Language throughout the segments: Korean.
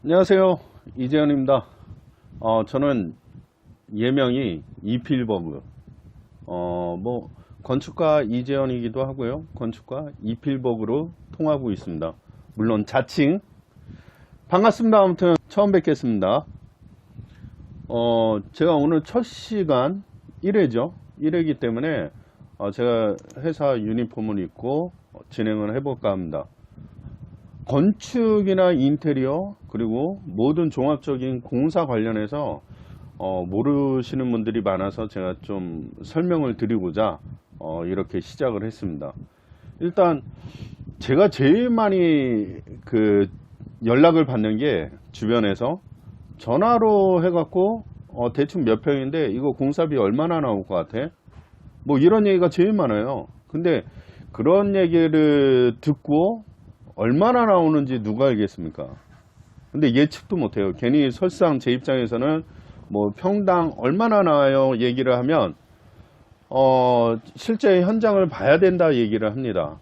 안녕하세요, 이재현입니다. 저는 예명이 이필버그, 건축가 이재현이기도 하고요, 건축가 이필버그로 통하고 있습니다. 물론 자칭. 반갑습니다. 아무튼 처음 뵙겠습니다. 제가 오늘 첫 시간 1회죠. 1회이기 때문에 제가 회사 유니폼을 입고 진행을 해볼까 합니다. 건축이나 인테리어 그리고 모든 종합적인 공사 관련해서 모르시는 분들이 많아서 제가 좀 설명을 드리고자 이렇게 시작을 했습니다. 일단 제가 제일 많이 연락을 받는 게 주변에서 전화로 해갖고 대충 몇 평인데 이거 공사비 얼마나 나올 것 같아? 뭐 이런 얘기가 제일 많아요. 근데 그런 얘기를 듣고 얼마나 나오는지 누가 알겠습니까? 근데 예측도 못해요. 괜히 설상 제 입장에서는 뭐 평당 얼마나 나와요 얘기를 하면 실제 현장을 봐야 된다 얘기를 합니다.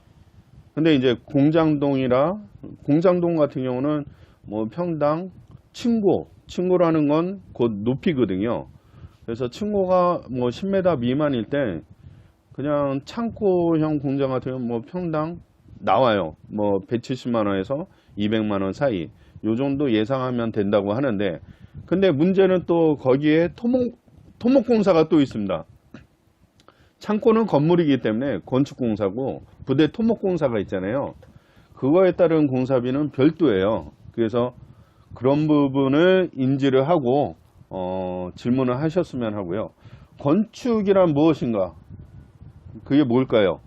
근데 이제 공장동 같은 경우는 뭐 평당 층고라는 건 곧 높이거든요. 그래서 층고가 뭐 10m 미만일 때 그냥 창고형 공장 같은 경우는 뭐 평당 나와요. 뭐 170만원에서 200만원 사이 요 정도 예상하면 된다고 하는데, 근데 문제는 또 거기에 토목공사가 또 있습니다. 창고는 건물이기 때문에 건축공사고 부대 토목공사가 있잖아요. 그거에 따른 공사비는 별도예요. 그래서 그런 부분을 인지를 하고 질문을 하셨으면 하고요. 건축이란 무엇인가? 그게 뭘까요?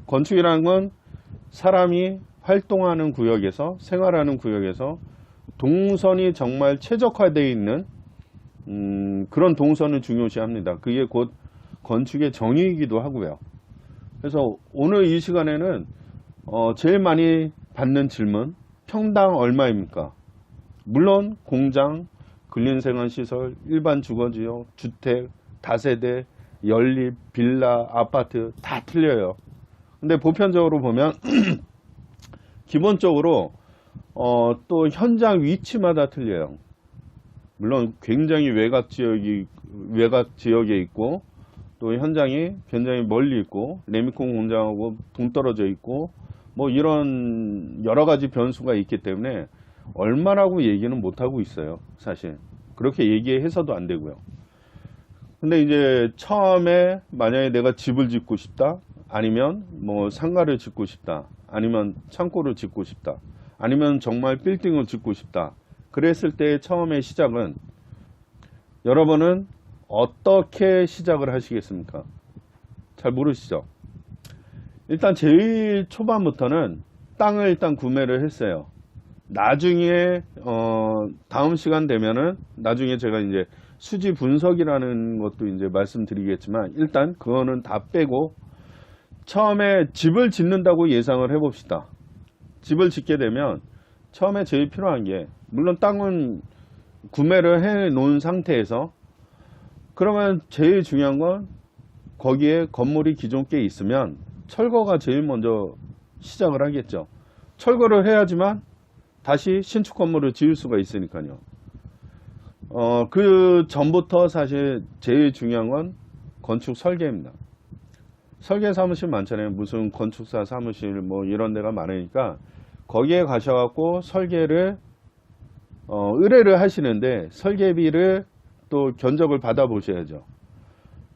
건축이라는 건 사람이 활동하는 구역에서, 생활하는 구역에서 동선이 정말 최적화되어 있는 그런 동선을 중요시합니다. 그게 곧 건축의 정의이기도 하고요. 그래서 오늘 이 시간에는 제일 많이 받는 질문, 평당 얼마입니까? 물론 공장, 근린생활시설, 일반 주거지역, 주택, 다세대, 연립, 빌라, 아파트 다 틀려요. 근데 보편적으로 보면 기본적으로 또 현장 위치마다 틀려요. 물론 굉장히 외곽 지역에 있고 또 현장이 굉장히 멀리 있고 레미콘 공장하고 동떨어져 있고 뭐 이런 여러 가지 변수가 있기 때문에 얼마라고 얘기는 못 하고 있어요. 사실 그렇게 얘기해서도 안 되고요. 근데 이제 처음에 만약에 내가 집을 짓고 싶다, 아니면 뭐 상가를 짓고 싶다, 아니면 창고를 짓고 싶다, 아니면 정말 빌딩을 짓고 싶다, 그랬을 때 처음에 시작은 여러분은 어떻게 시작을 하시겠습니까? 잘 모르시죠? 일단 제일 초반부터는 땅을 일단 구매를 했어요. 나중에 다음 시간 되면은 나중에 제가 이제 수지 분석이라는 것도 이제 말씀드리겠지만, 일단 그거는 다 빼고 처음에 집을 짓는다고 예상을 해봅시다. 집을 짓게 되면 처음에 제일 필요한 게, 물론 땅은 구매를 해 놓은 상태에서, 그러면 제일 중요한 건 거기에 건물이 기존 게 있으면 철거가 제일 먼저 시작을 하겠죠. 철거를 해야지만 다시 신축 건물을 지을 수가 있으니까요. 그 전부터 사실 제일 중요한 건 건축 설계입니다. 설계 사무실 많잖아요. 무슨 건축사 사무실 뭐 이런 데가 많으니까 거기에 가셔갖고 설계를 의뢰를 하시는데 설계비를 또 견적을 받아 보셔야죠.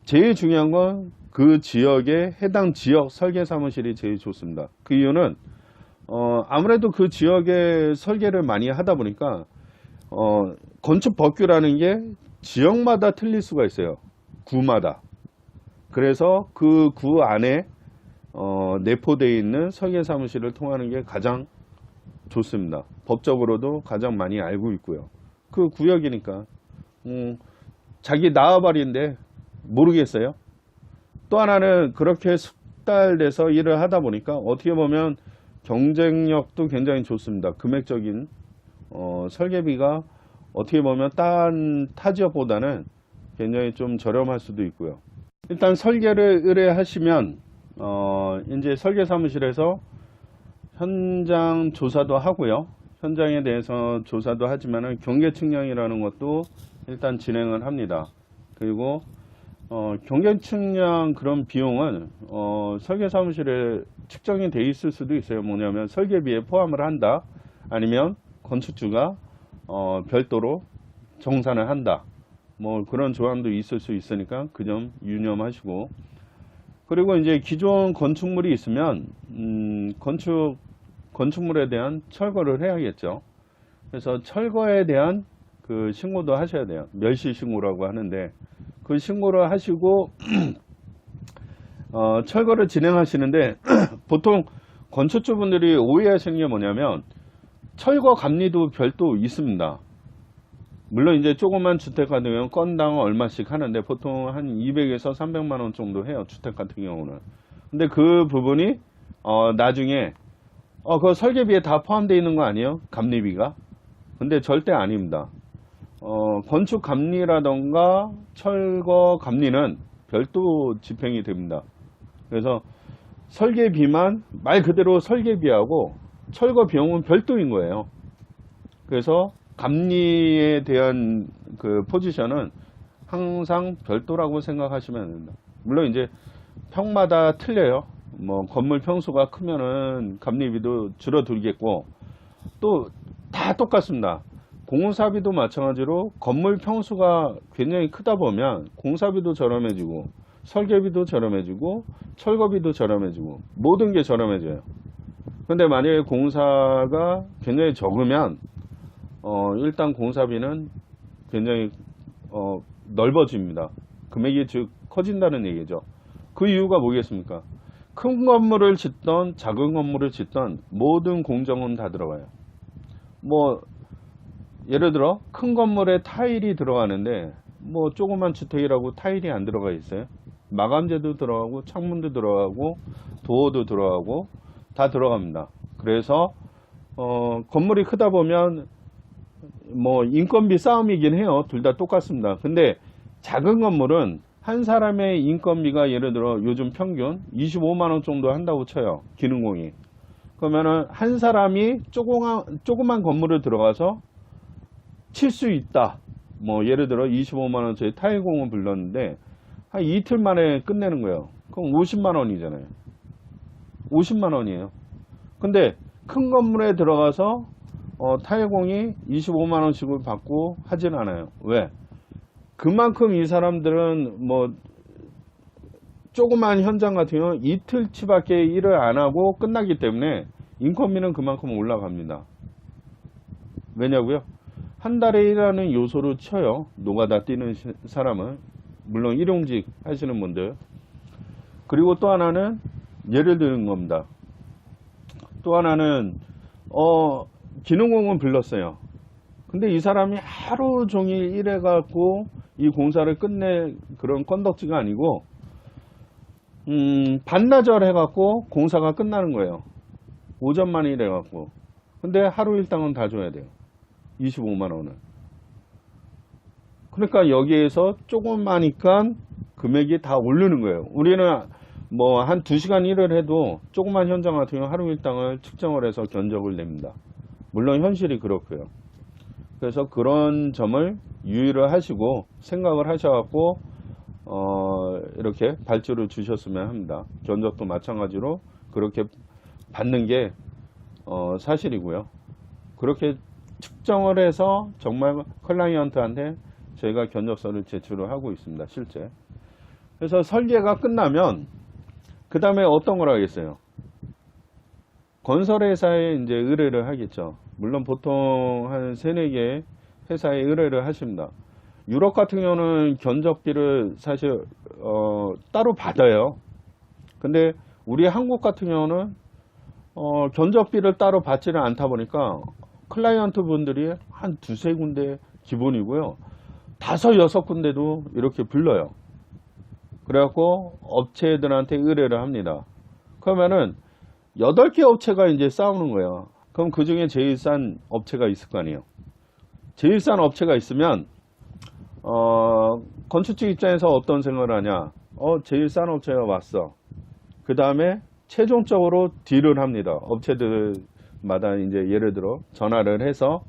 제일 중요한 건 그 지역의 해당 지역 설계 사무실이 제일 좋습니다. 그 이유는 아무래도 그 지역의 설계를 많이 하다 보니까 건축 법규라는 게 지역마다 틀릴 수가 있어요. 구마다. 그래서 그 구 안에 내포되어 있는 설계 사무실을 통하는 게 가장 좋습니다. 법적으로도 가장 많이 알고 있고요. 그 구역이니까 자기 나와버리는데 모르겠어요. 또 하나는 그렇게 숙달돼서 일을 하다 보니까 어떻게 보면 경쟁력도 굉장히 좋습니다. 금액적인 설계비가 어떻게 보면 딴 타 지역보다는 굉장히 좀 저렴할 수도 있고요. 일단 설계를 의뢰하시면 이제 설계 사무실에서 현장 조사도 하고요. 현장에 대해서 조사도 하지만은 경계 측량이라는 것도 일단 진행을 합니다. 그리고 경계 측량 그런 비용은 설계 사무실에 측정이 돼 있을 수도 있어요. 뭐냐면 설계비에 포함을 한다, 아니면 건축주가 별도로 정산을 한다, 뭐 그런 조항도 있을 수 있으니까 그 점 유념하시고, 그리고 이제 기존 건축물이 있으면 건축물에 대한 철거를 해야겠죠. 그래서 철거에 대한 그 신고도 하셔야 돼요. 멸시 신고라고 하는데, 그 신고를 하시고 철거를 진행하시는데 보통 건축주분들이 오해하시는 게 뭐냐면 철거 감리도 별도 있습니다. 물론 이제 조그만 주택 같은 경우는 건당 얼마씩 하는데 보통 한 200에서 300만 원 정도 해요, 주택 같은 경우는. 근데 그 부분이 나중에 그 설계비에 다 포함되어 있는 거 아니에요? 감리비가? 근데 절대 아닙니다. 건축 감리라던가 철거 감리는 별도 집행이 됩니다. 그래서 설계비만, 말 그대로 설계비하고 철거 비용은 별도인 거예요. 그래서 감리에 대한 그 포지션은 항상 별도라고 생각하시면 됩니다. 물론 이제 평마다 틀려요. 뭐 건물 평수가 크면은 감리비도 줄어들겠고, 또 다 똑같습니다. 공사비도 마찬가지로 건물 평수가 굉장히 크다 보면 공사비도 저렴해지고 설계비도 저렴해지고 철거비도 저렴해지고 모든 게 저렴해져요. 근데 만약에 공사가 굉장히 적으면 일단 공사비는 굉장히 넓어집니다. 금액이 즉 커진다는 얘기죠. 그 이유가 뭐겠습니까? 큰 건물을 짓던 작은 건물을 짓던 모든 공정은 다 들어가요. 뭐 예를 들어 큰 건물에 타일이 들어가는데 뭐 조그만 주택이라고 타일이 안 들어가 있어요? 마감재도 들어가고 창문도 들어가고 도어도 들어가고 다 들어갑니다. 그래서 건물이 크다 보면 뭐 인건비 싸움이긴 해요. 둘 다 똑같습니다. 근데 작은 건물은 한 사람의 인건비가 예를 들어 요즘 평균 25만 원 정도 한다고 쳐요, 기능공이. 그러면은 한 사람이 조그만 건물을 들어가서 칠 수 있다. 뭐 예를 들어 25만 원짜리 타일공을 불렀는데 한 이틀 만에 끝내는 거예요. 그럼 50만 원이잖아요. 50만 원이에요. 근데 큰 건물에 들어가서 타일공이 25만 원씩을 받고 하진 않아요. 왜? 그만큼 이 사람들은 뭐 조그만 현장 같은 경우는 이틀치밖에 일을 안 하고 끝나기 때문에 인건비는 그만큼 올라갑니다. 왜냐고요? 한 달에 일하는 요소로 쳐요. 노가다 뛰는 사람은. 물론 일용직 하시는 분들. 그리고 또 하나는 예를 드는 겁니다. 또 하나는 기능공은 불렀어요. 근데 이 사람이 하루 종일 일해갖고 이 공사를 끝낼 그런 건덕지가 아니고 반나절 해갖고 공사가 끝나는 거예요. 오전만 일해갖고. 근데 하루 일당은 다 줘야 돼요. 25만 원은. 그러니까 여기에서 조금만이니까 금액이 다 오르는 거예요. 우리는 뭐 한 2시간 일을 해도 조그만 현장 같은 경우 하루 일당을 측정을 해서 견적을 냅니다. 물론 현실이 그렇고요. 그래서 그런 점을 유의를 하시고 생각을 하셔갖고 이렇게 발주를 주셨으면 합니다. 견적도 마찬가지로 그렇게 받는 게 사실이고요. 그렇게 측정을 해서 정말 클라이언트한테 저희가 견적서를 제출을 하고 있습니다. 실제. 그래서 설계가 끝나면 그 다음에 어떤 걸 하겠어요? 건설회사에 이제 의뢰를 하겠죠. 물론 보통 한 3-4개 회사에 의뢰를 하십니다. 유럽 같은 경우는 견적비를 사실 따로 받아요. 근데 우리 한국 같은 경우는 견적비를 따로 받지는 않다 보니까 클라이언트 분들이 한 2-3군데 기본이고요. 5-6군데도 이렇게 불러요. 그래갖고 업체들한테 의뢰를 합니다. 그러면은 8개 업체가 이제 싸우는 거예요. 그럼 그 중에 제일 싼 업체가 있을 거 아니에요. 제일 싼 업체가 있으면 건축주 입장에서 어떤 생각을 하냐. 제일 싼 업체가 왔어. 그 다음에 최종적으로 딜을 합니다. 업체들 마다 이제 예를 들어 전화를 해서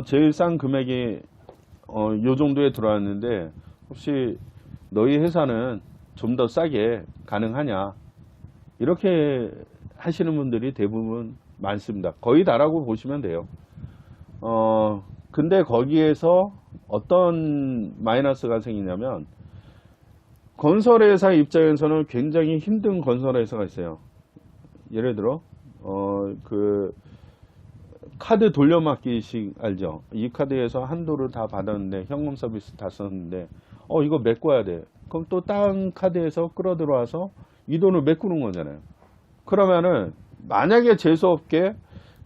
제일 싼 금액이 요 정도에 들어왔는데 혹시 너희 회사는 좀 더 싸게 가능하냐, 이렇게 하시는 분들이 대부분 많습니다. 거의 다라고 보시면 돼요. 근데 거기에서 어떤 마이너스가 생기냐면, 건설회사 입장에서는 굉장히 힘든 건설회사가 있어요. 예를 들어 그 카드 돌려막기식 알죠? 이 카드에서 한도를 다 받았는데 현금 서비스 다 썼는데 이거 메꿔야 돼. 그럼 또 다른 카드에서 끌어들어와서 이 돈을 메꾸는 거잖아요. 그러면은 만약에 재수없게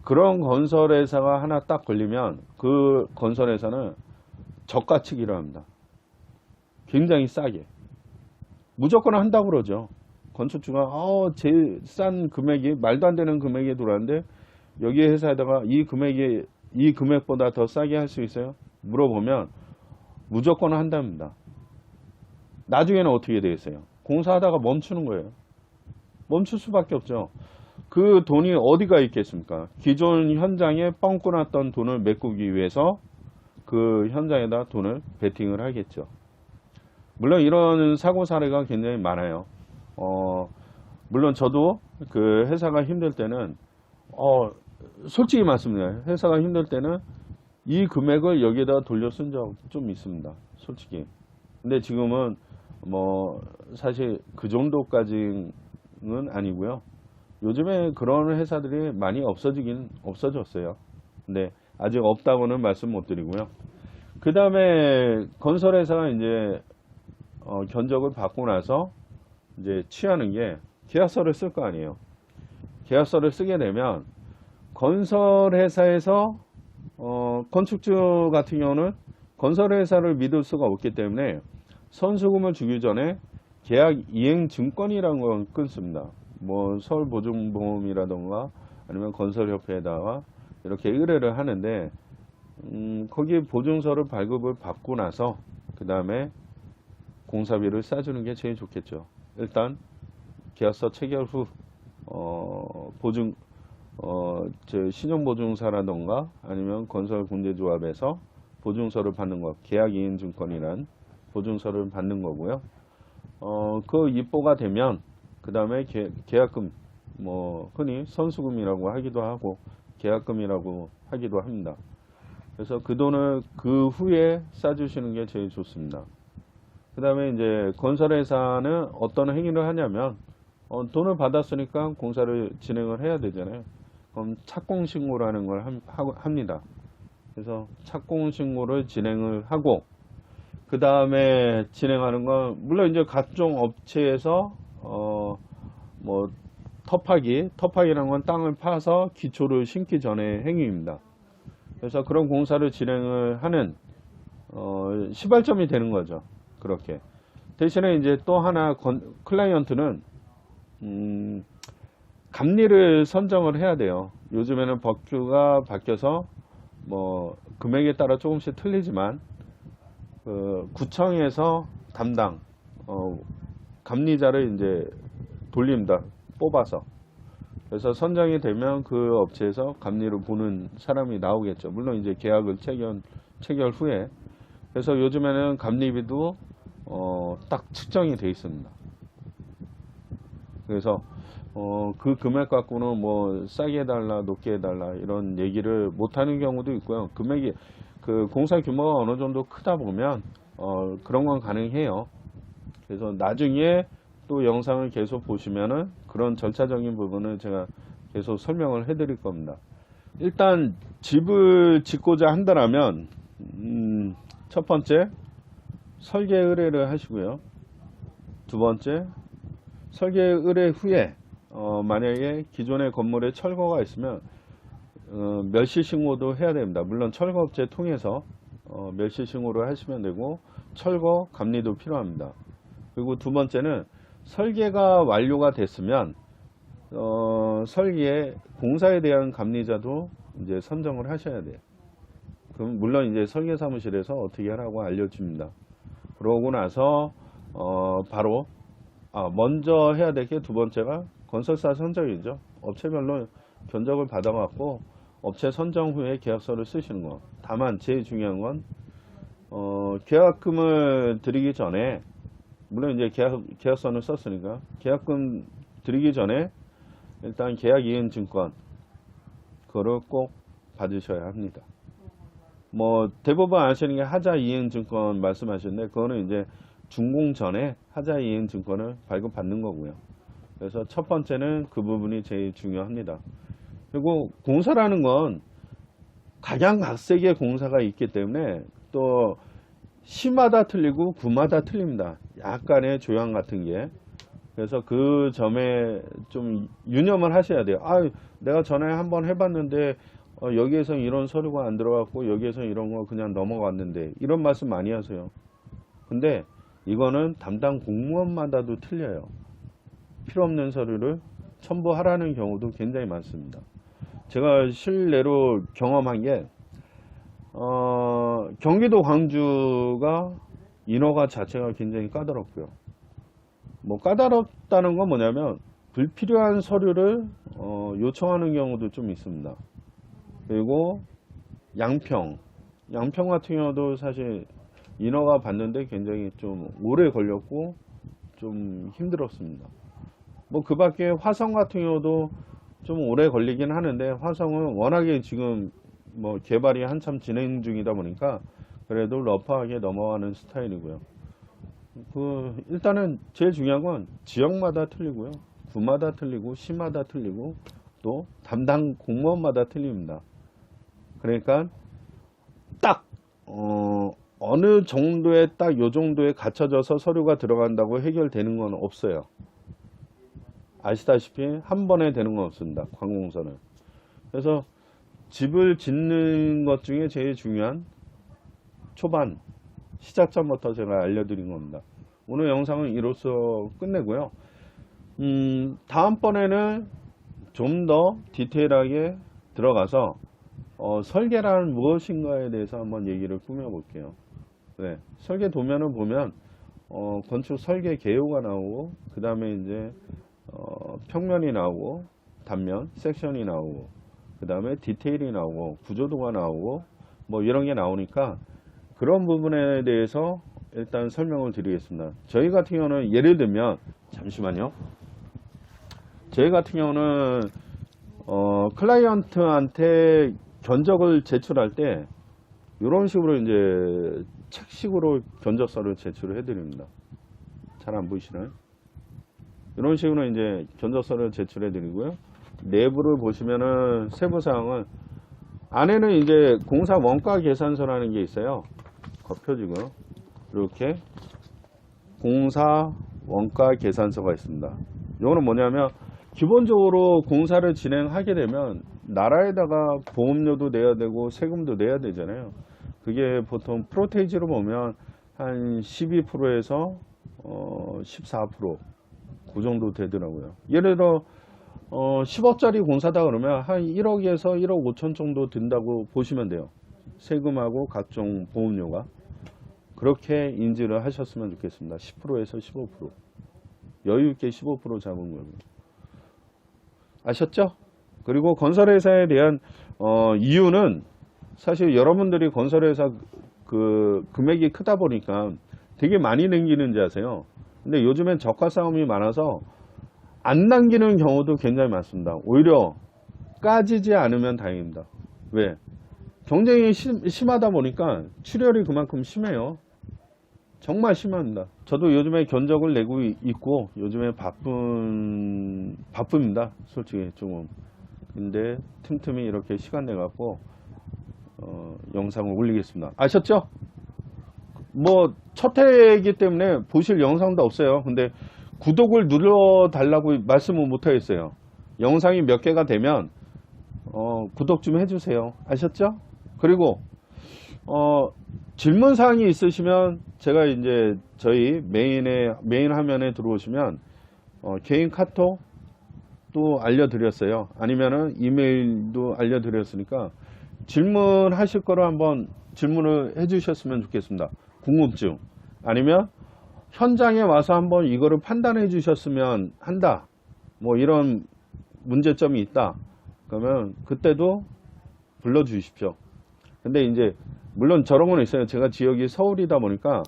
그런 건설회사가 하나 딱 걸리면 그 건설회사는 저가치기를 합니다. 굉장히 싸게 무조건 한다고 그러죠. 건축주가 제일 싼 금액이 말도 안 되는 금액에 들어왔는데 여기 회사에다가 이 금액보다 더 싸게 할 수 있어요? 물어보면 무조건 한답니다. 나중에는 어떻게 되겠어요? 공사하다가 멈추는 거예요. 멈출 수밖에 없죠. 그 돈이 어디가 있겠습니까? 기존 현장에 뻥고 났던 돈을 메꾸기 위해서 그 현장에다 돈을 베팅을 하겠죠. 물론 이런 사고 사례가 굉장히 많아요. 물론 저도 그 회사가 힘들 때는 솔직히 말씀드려요. 회사가 힘들 때는 이 금액을 여기에다 돌려 쓴 적 좀 있습니다. 솔직히. 근데 지금은 뭐 사실 그 정도까지는 아니고요. 요즘에 그런 회사들이 많이 없어졌어요. 근데 아직 없다고는 말씀 못 드리고요. 그 다음에 건설회사가 이제 견적을 받고 나서 이제 취하는 게 계약서를 쓸 거 아니에요. 계약서를 쓰게 되면 건설회사에서 건축주 같은 경우는 건설회사를 믿을 수가 없기 때문에 선수금을 주기 전에 계약 이행 증권이라는 걸 끊습니다. 뭐 서울보증보험이라던가 아니면 건설협회에다가 이렇게 의뢰를 하는데 거기 보증서를 발급을 받고 나서 그 다음에 공사비를 싸주는 게 제일 좋겠죠. 일단 계약서 체결 후 신용보증사라던가 아니면 건설공제조합에서 보증서를 받는 것, 계약이행증권이란 보증서를 받는 거고요. 그 입보가 되면 그 다음에 계약금, 뭐 흔히 선수금이라고 하기도 하고 계약금이라고 하기도 합니다. 그래서 그 돈을 그 후에 싸주시는 게 제일 좋습니다. 그 다음에 이제 건설회사는 어떤 행위를 하냐면 돈을 받았으니까 공사를 진행을 해야 되잖아요. 그럼 착공신고라는 걸 합니다. 그래서 착공신고를 진행을 하고 그 다음에 진행하는 건 물론 이제 각종 업체에서 뭐 터파기라는 건 땅을 파서 기초를 심기 전의 행위입니다. 그래서 그런 공사를 진행을 하는 시발점이 되는 거죠. 그렇게 대신에 이제 또 하나 클라이언트는 감리를 선정을 해야 돼요. 요즘에는 법규가 바뀌어서 뭐 금액에 따라 조금씩 틀리지만 구청에서 담당 감리자를 이제 돌립니다. 뽑아서. 그래서 선정이 되면 그 업체에서 감리를 보는 사람이 나오겠죠. 물론 이제 계약을 체결 후에. 그래서 요즘에는 감리비도 딱 측정이 되어 있습니다. 그래서 그 금액 갖고는 뭐 싸게 해달라 높게 해달라 이런 얘기를 못하는 경우도 있고요. 금액이 그 공사 규모가 어느 정도 크다 보면 그런 건 가능해요. 그래서 나중에 또 영상을 계속 보시면은 그런 절차적인 부분을 제가 계속 설명을 해 드릴 겁니다. 일단 집을 짓고자 한다면 첫 번째 설계 의뢰를 하시고요. 두 번째 설계 의뢰 후에 만약에 기존의 건물에 철거가 있으면 멸시 신고도 해야 됩니다. 물론 철거업체 통해서 멸시 신고를 하시면 되고 철거 감리도 필요합니다. 그리고 두 번째는 설계가 완료가 됐으면 설계 공사에 대한 감리자도 이제 선정을 하셔야 돼요. 그럼 물론 이제 설계 사무실에서 어떻게 하라고 알려줍니다. 그러고 나서 바로 먼저 해야 될 게 두 번째가 건설사 선정이죠. 업체별로 견적을 받아갖고 업체 선정 후에 계약서를 쓰시는 거. 다만 제일 중요한 건 계약금을 드리기 전에, 물론 이제 계약서는 썼으니까 계약금 드리기 전에 일단 계약 이행 증권 그거를 꼭 받으셔야 합니다. 뭐 대부분 아시는 게 하자 이행 증권 말씀하셨는데, 그거는 이제 준공 전에 하자 이행 증권을 발급받는 거고요. 그래서 첫 번째는 그 부분이 제일 중요합니다. 그리고 공사라는 건 각양각색의 공사가 있기 때문에 또 시마다 틀리고 구마다 틀립니다. 약간의 조향 같은 게. 그래서 그 점에 좀 유념을 하셔야 돼요. 아, 내가 전에 한번 해봤는데 여기에서 이런 서류가 안 들어갔고 여기에서 이런 거 그냥 넘어갔는데, 이런 말씀 많이 하세요. 근데 이거는 담당 공무원마다도 틀려요. 필요 없는 서류를 첨부하라는 경우도 굉장히 많습니다. 제가 실례로 경험한 게 경기도 광주가 인허가 자체가 굉장히 까다롭고요. 뭐 까다롭다는 건 뭐냐면 불필요한 서류를 요청하는 경우도 좀 있습니다. 그리고 양평 같은 경우도 사실 인허가 받는데 굉장히 좀 오래 걸렸고 좀 힘들었습니다. 뭐 그 밖에 화성 같은 경우도 좀 오래 걸리긴 하는데, 화성은 워낙에 지금 뭐 개발이 한참 진행 중이다 보니까 그래도 러프하게 넘어가는 스타일이고요. 일단은 제일 중요한 건 지역마다 틀리고요, 구마다 틀리고 시마다 틀리고 또 담당 공무원마다 틀립니다. 그러니까 딱 어느 정도에 딱 요 정도에 갖춰져서 서류가 들어간다고 해결되는 건 없어요. 아시다시피 한 번에 되는 건 없습니다, 관공서는. 그래서 집을 짓는 것 중에 제일 중요한 초반 시작점부터 제가 알려드린 겁니다. 오늘 영상은 이로써 끝내고요. 다음번에는 좀 더 디테일하게 들어가서 설계란 무엇인가에 대해서 한번 얘기를 꾸며볼게요. 네, 설계 도면을 보면 건축 설계 개요가 나오고, 그 다음에 이제 평면이 나오고, 단면, 섹션이 나오고, 그 다음에 디테일이 나오고, 구조도가 나오고, 뭐 이런 게 나오니까 그런 부분에 대해서 일단 설명을 드리겠습니다. 저희 같은 경우는 예를 들면, 잠시만요. 저희 같은 경우는 클라이언트한테 견적을 제출할 때 이런 식으로 이제 책식으로 견적서를 제출을 해드립니다. 잘 안 보이시나요? 이런 식으로 이제 견적서를 제출해 드리고요. 내부를 보시면은 세부사항은, 안에는 이제 공사 원가 계산서라는 게 있어요. 펴지고요. 이렇게 공사 원가 계산서가 있습니다. 이거는 뭐냐면 기본적으로 공사를 진행하게 되면 나라에다가 보험료도 내야 되고 세금도 내야 되잖아요. 그게 보통 프로테이지로 보면 한 12%에서 14% 그 정도 되더라고요. 예를 들어 10억짜리 공사다 그러면 한 1억에서 1억 5천 정도 든다고 보시면 돼요. 세금하고 각종 보험료가. 그렇게 인지를 하셨으면 좋겠습니다. 10%에서 15%. 여유있게 15% 잡은 거예요. 아셨죠? 그리고 건설회사에 대한 이유는, 사실 여러분들이 건설회사 그 금액이 크다 보니까 되게 많이 남기는지 아세요? 근데 요즘엔 저가 싸움이 많아서 안 남기는 경우도 굉장히 많습니다. 오히려 까지지 않으면 다행입니다. 왜? 경쟁이 심하다 보니까 출혈이 그만큼 심해요. 정말 심합니다. 저도 요즘에 견적을 내고 있고 요즘에 바쁩니다. 솔직히 조금. 근데 틈틈이 이렇게 시간 내갖고 영상을 올리겠습니다. 아셨죠? 뭐 첫 회이기 때문에 보실 영상도 없어요. 근데 구독을 눌러달라고 말씀은 못하겠어요. 영상이 몇 개가 되면 구독 좀 해주세요. 아셨죠? 그리고 질문사항이 있으시면 제가 이제 저희 메인 화면에 들어오시면 개인 카톡도 알려드렸어요. 아니면은 이메일도 알려드렸으니까 질문하실 거를 한번 질문을 해주셨으면 좋겠습니다. 궁금증 아니면 현장에 와서 한번 이거를 판단해 주셨으면 한다, 뭐 이런 문제점이 있다, 그러면 그때도 불러주십시오. 근데 이제 물론 저런 건 있어요. 제가 지역이 서울이다 보니까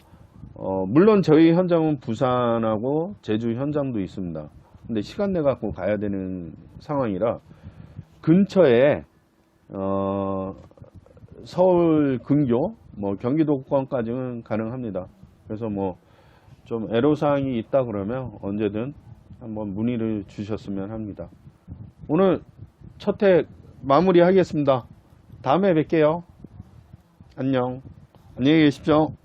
물론 저희 현장은 부산하고 제주 현장도 있습니다. 근데 시간 내 갖고 가야 되는 상황이라 근처에 서울 근교 뭐 경기도권까지는 가능합니다. 그래서 뭐 좀 애로사항이 있다 그러면 언제든 한번 문의를 주셨으면 합니다. 오늘 첫 회 마무리하겠습니다. 다음에 뵐게요. 안녕. 안녕히 계십시오.